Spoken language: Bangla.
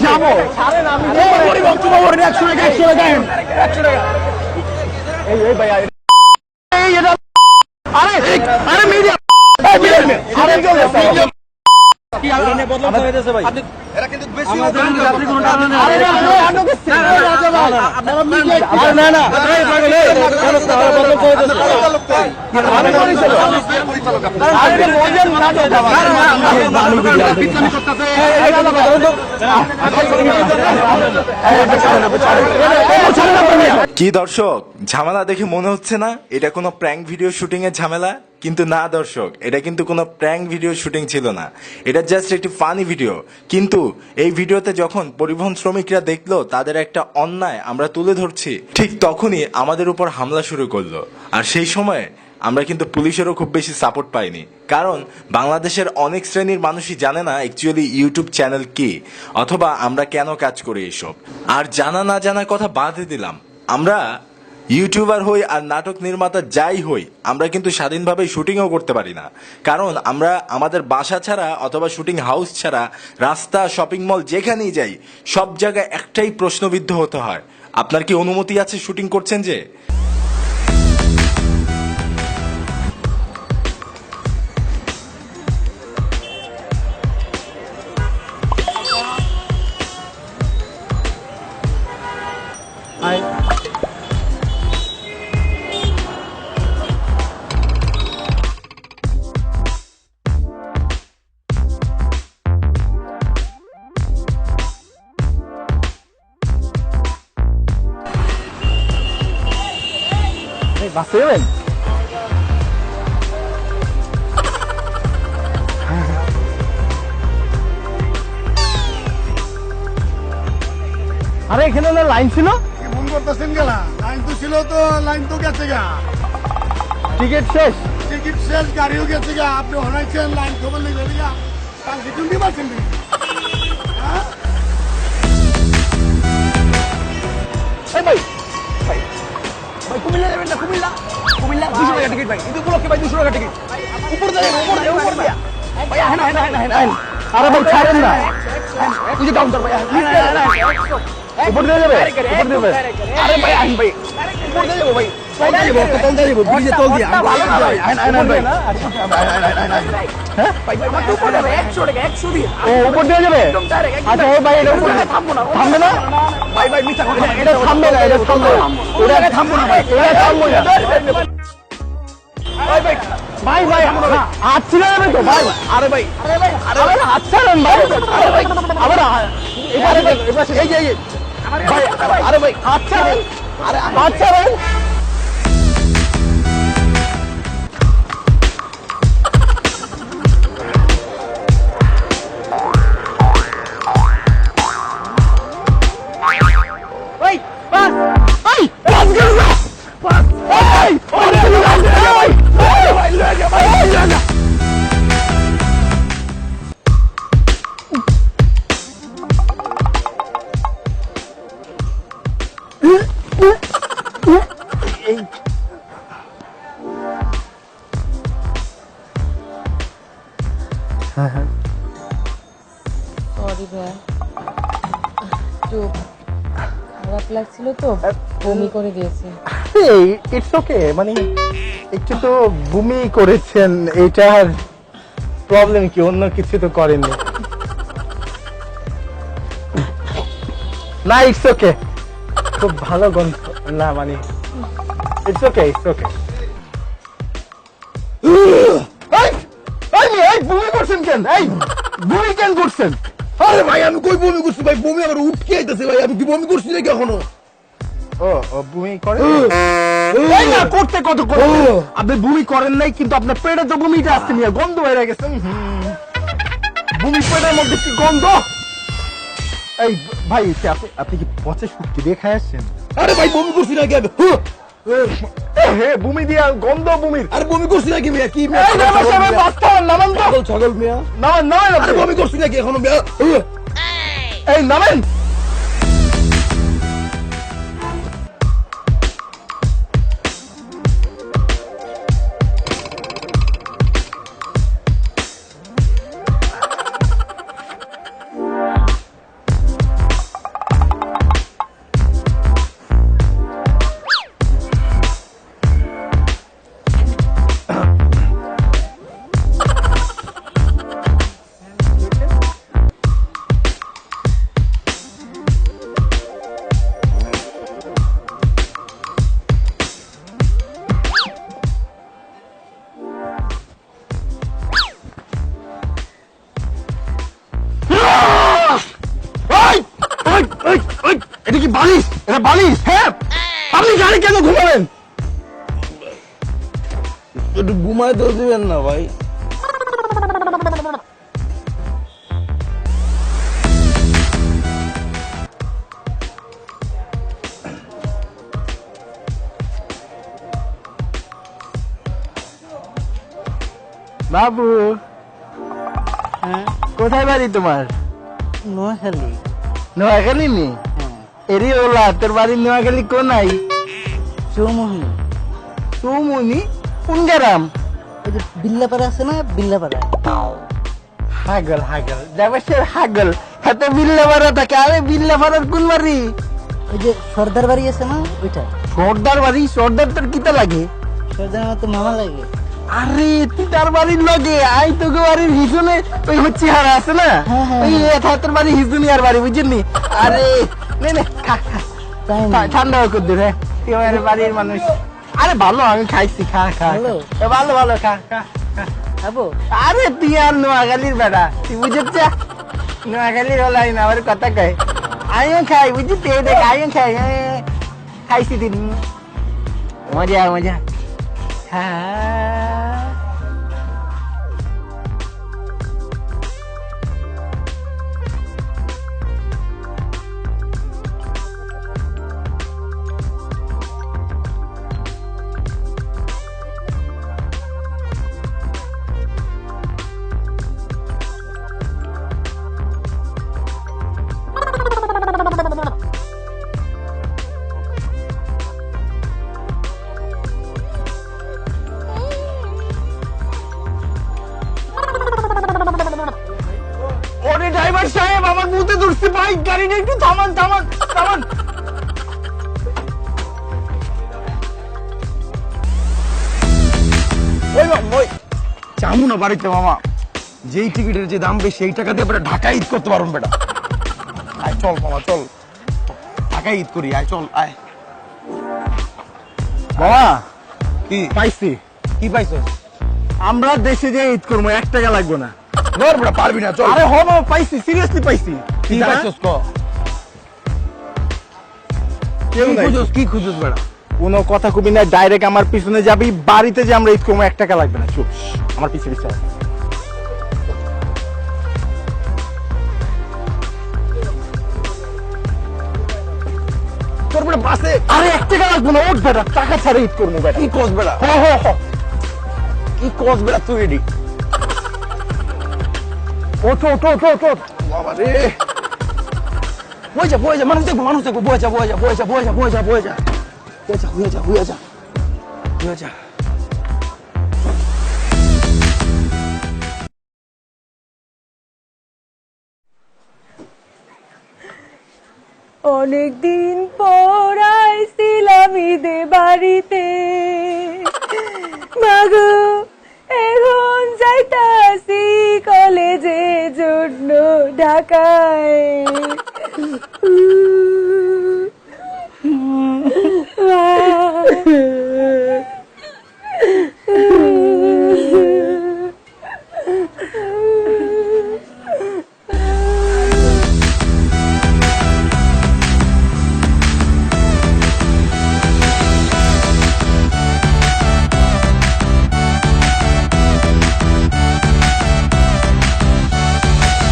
যাবো কি দর্শক, ঝামেলা দেখে মনে হচ্ছে না এটা কোনো প্র্যাঙ্ক ভিডিও শুটিং এর ঝামেলা? কিন্তু না দর্শক, এটা কিন্তু কোনো প্র্যাঙ্ক ভিডিও শুটিং ছিল না, এটা জাস্ট একটি ফানি ভিডিও। কিন্তু এই ভিডিওতে যখন পরিবহন শ্রমিকরা দেখলো তাদের একটা অন্যায় আমরা তুলে ধরছি, ঠিক তখনই আমাদের উপর হামলা শুরু করলো। আর সেই সময় আমরা কিন্তু পুলিশেরও খুব বেশি সাপোর্ট পাইনি, কারণ বাংলাদেশের অনেক শ্রেণীর মানুষই জানে না অ্যাকচুয়ালি ইউটিউব চ্যানেল কি, অথবা আমরা কেন কাজ করি এইসব। আর জানা না জানার কথা বাদই দিলাম, আমরা ইউটিউবার হই আর নাটক নির্মাতা যাই হই, আমরা কিন্তু স্বাধীনভাবে শুটিংও করতে পারি না, কারণ আমরা আমাদের বাসা ছাড়া অথবা শুটিং হাউস ছাড়া রাস্তা, শপিং মল যেখানেই যাই সব জায়গায় একটাই প্রশ্নবিদ্ধ হতে হয়, আপনার কি অনুমতি আছে শুটিং করছেন যে? বাসে যাবেন? আরে এখানে না লাইন ছিল? মন করতেছেন গেলা লাইন তো ছিল, তো লাইন তো গেছে গা, টিকিট শেষ। টিকিট শেষ, গাড়িও গেছে গা, আপনি হনাইছেন লাইন খবর লেগে গা, কালকে চুন্ডি পাচ্ছেন ভাই ভাই ভাই কুমিল্লা যাবেন না? কুমিল্লা কুমিল্লা 200 টাকা টিকিট ভাই, ঈদ উপলক্ষে ভাই 200 টাকা টিকিট। উপর দিয়ে উপর দিয়ে ভাই, হ্যাঁ আরে ভাই ছাড়েন না, এই যে কাউন্টার ভাই, উপর দিয়ে যাবে, উপর দিয়ে যাবে। আরে ভাই আইন ভাই, উপর দিয়ে যাবো ভাই, তল দিয়ে যাবো, তল দিয়ে যাবো, ব্রিজে তল দিয়ে আমি ভাই আইন ভাই। হ্যাঁ ভাই ভাই উপর যাবে 100 টাকা, 100 দিয়ে। ও উপর দিয়ে যাবে? আচ্ছা ও ভাই এটা উপর থামবো না, থামবে না ভাই, ভাই মিথ্যা কথা, এটা থামবে না, এটা থামবে না, এটা থামবো না ভাই, এটা থামবো না ভাই ভাই ভাই ভাই হাত ছিঁড়ে যাবে তো ভাই। আরে ভাই আরে ভাই আরে হাত ছাড়েন ভাই, আরে ভাই আবার এবারে এই যে ভাই, আরে ভাই হাত ছাড়েন, আরে হাত ছাড়েন। সরি ভাই, একটু খারাপ লাগছিল তো বমি করে দিয়েছি। ইটস ওকে, মানে একটু তো বমি করেছেন, এটার প্রবলেম কি? অন্য কিছু তো করেননি না? ইটস ওকে, খুব ভালো গন্ধ না, মানে ইটস ওকে, ইটস ওকে। বমি করছেন কেন? এই বমি কেন করছেন? আরে ভাই আমি কই বমি করছি ভাই, বমি আমার উঠকে আইতেছে ভাই, আমি কি বমি করছি নাকি এখনো? ও বমি করে না, করতে কত করে আপনি বমি করেন নাই, কিন্তু আপনার পেটে তো বমিটা আসছে নিয়ে গন্ধ হয়ে গেছে। বমি পেটের মধ্যে কি গন্ধ? এই ভাই আপনি কি পচে শুটকি দিয়ে খাই আসছেন? আরে ভাই বমি করছি নাকি আমি? হে বমি দিয়া গন্ধ বমির। আরে বমি করছি নাকি মিয়া? কি মিয়া? নামেন তো, ছাগল মিয়া, নামেন। আরে বমি করছি নাকি এখনো মিয়া? এই নামেন। ওই ওই ওই ওই এটা কি বালিশ? এটা বালিশ? হ্যাঁ, আপনি গাড়ি কেন ঘুমাবেন? একটু ঘুমায় তো দিবেন না ভাই। বাবু, কোথায় বাড়ি তোমার? নোয়াখালী। নোয়াখালী নি? এরি ওলা, তোর বাড়ি নোয়াখালী কোনাই? চৌমুহী। চৌমুনি? কোন গ্রাম? ওই যে বিল্লাপাড়া আছে না, বিল্লাপাড়া। হাগল হাগল দেবেশের হাগল, হাতে বিল্লাপাড়া থাকে। আরে বিল্লাপাড়ার কোন বাড়ি? ওই যে সর্দার বাড়ি আছে না, ওইটা। সর্দার বাড়ি? সর্দার তোর কিতা লাগে? সর্দার আমার তো মামা লাগে। আরে তুই তার বাড়ির লগে আই, তোকে বাড়ির হিজনে ওই হচ্ছে হারা আছে না, হ্যাঁ, হ্যাঁ, ওই তোর বাড়ি হিজুনি আর বাড়ি, বুঝলি? আরে নে নে খা খা, তাই না? ঠান্ডা করে দে রে, তুই আমার বাড়ির মানুষ। আরে ভালো, আমি খাইছি, খা খা। ভালো? ভালো ভালো, খা খা খা। খাবো? আরে তুই আর নোয়াখালীর বেড়া, তুই বুঝেছ? নোয়াখালীর হলাই না আমার কথা কয়। আমিও খাই, বুঝলি? তুই দেখ, আমিও খাই, খাইছি দিন। মজা মজা। হ্যাঁ, ওরে ড্রাইভার সাহেব, আমার মুতে ধরছে ভাই, গাড়িটা একটু থামান থামান থামান। ওই মামা, ওই যাবো না বাড়িতে মামা, যেই টিকিটের যে দাম বেশি সেই টাকা দিয়ে আমরা ঢাকা ঈদ করতে পারবো বেটা। আয় চল মামা, চল ঢাকা ঈদ করি, আয় চল আয়। মামা কি পাইছি? কি পাইছো? আমরা দেশে যে ঈদ করবো, 1 টাকা লাগবে না। ধর বেটা, পারবি না, চল। আরে হ মামা, পাইছি, সিরিয়াসলি পাইছি। কি পাইছস ক? কি খুঁজছ বেটা? কোনো কথা কবি না, ডাইরেক্ট আমার পিছনে যাবি, বাড়িতে যে আমরা ঈদ করবো, 1 টাকা লাগবে না। চুপ, আমার পিছে পিছে আয়। তোর বেটা বাসে, আরে 1 টাকা লাগবে না, ওঠ বেটা, টাকা ছাড়া ঈদ করবো বেটা। কি কস বেটা? হ হ হ, কি কস বেটা তুই? এডি ওঠো ওঠো ওঠো ওঠো। বাবা রে, বয়ে যা বয়ে যা, মানুষ দেখবো মানুষ দেখবো, বয়ে যা বয়ে যা বয়ে যা বয়ে যা বয়ে যা বয়ে যা বয়ে যা হয়ে যা হয়ে যা হয়ে যা। অনেকদিন পর আইছিলাম ঈদে বাড়িতে, মাগো এখন যাইতাছি কলেজে জন্য ঢাকায়।